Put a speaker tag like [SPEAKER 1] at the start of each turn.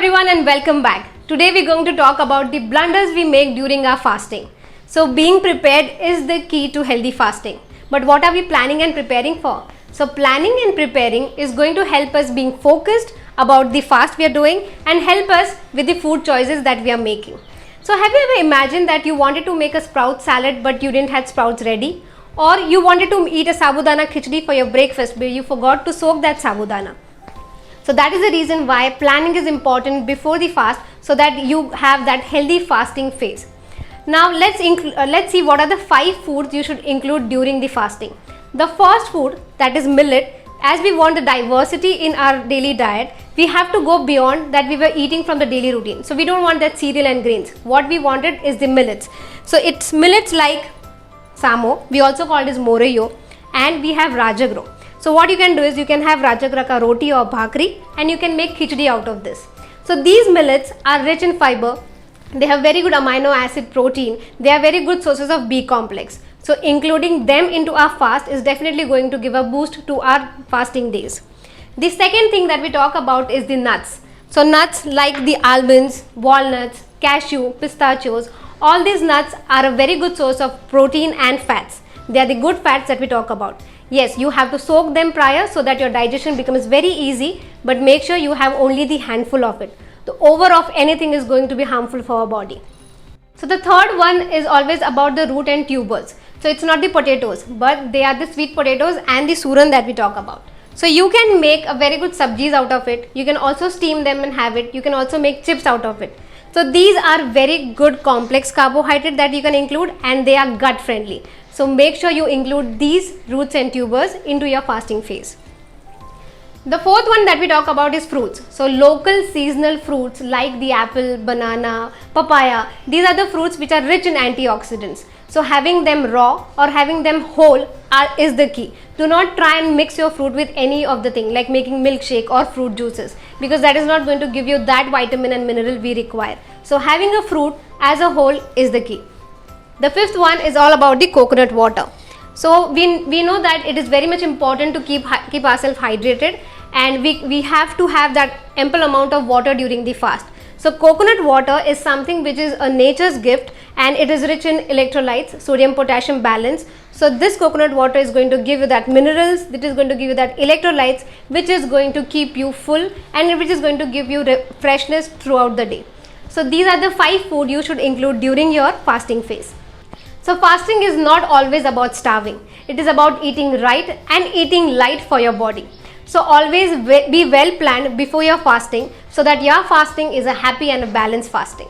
[SPEAKER 1] everyone and welcome back. Today we're going to talk about the blunders we make during our fasting. So being prepared is the key to healthy fasting. But what are we planning and preparing for? So planning and preparing is going to help us being focused about the fast we are doing and help us with the food choices that we are making. So have you ever imagined that you wanted to make a sprout salad but you didn't have sprouts ready? Or you wanted to eat a sabudana khichdi for your breakfast but you forgot to soak that sabudana? So that is the reason why planning is important before the fast so that you have that healthy fasting phase. Now let's see what are the 5 foods you should include during the fasting. The first food, that is millet. As we want the diversity in our daily diet, we have to go beyond that we were eating from the daily routine. So we don't want that cereal and grains. What we wanted is the millets. So it's millets like samo, we also call it as morayo, and we have rajagro. So what you can do is you can have rajagra ka roti or bhakri and you can make khichdi out of this. So these millets are rich in fiber, they have very good amino acid protein, they are very good sources of B complex. So including them into our fast is definitely going to give a boost to our fasting days. The second thing that we talk about is the nuts. So nuts like the almonds, walnuts, cashew, pistachios, all these nuts are a very good source of protein and fats. They are the good fats that we talk about. Yes, you have to soak them prior so that your digestion becomes very easy, but make sure you have only the handful of it. The over of anything is going to be harmful for our body. So the third one is always about the root and tubers. So it's not the potatoes, but they are the sweet potatoes and the suran that we talk about. So you can make a very good sabjis out of it. You can also steam them and have it. You can also make chips out of it. So these are very good complex carbohydrate that you can include and they are gut friendly. So make sure you include these roots and tubers into your fasting phase. The fourth one that we talk about is fruits. So local seasonal fruits like the apple, banana, papaya, these are the fruits which are rich in antioxidants. So having them raw or having them whole is the key. Do not try and mix your fruit with any of the thing like making milkshake or fruit juices, because that is not going to give you that vitamin and mineral we require. So having a fruit as a whole is the key. The fifth one is all about the coconut water. So we know that it is very much important to keep ourselves hydrated, and we have to have that ample amount of water during the fast. So coconut water is something which is a nature's gift and it is rich in electrolytes, sodium potassium balance. So this coconut water is going to give you that minerals, it is going to give you that electrolytes, which is going to keep you full and which is going to give you freshness throughout the day. So these are the 5 food you should include during your fasting phase. So fasting is not always about starving. It is about eating right and eating light for your body. So always be well planned before your fasting so that your fasting is a happy and a balanced fasting.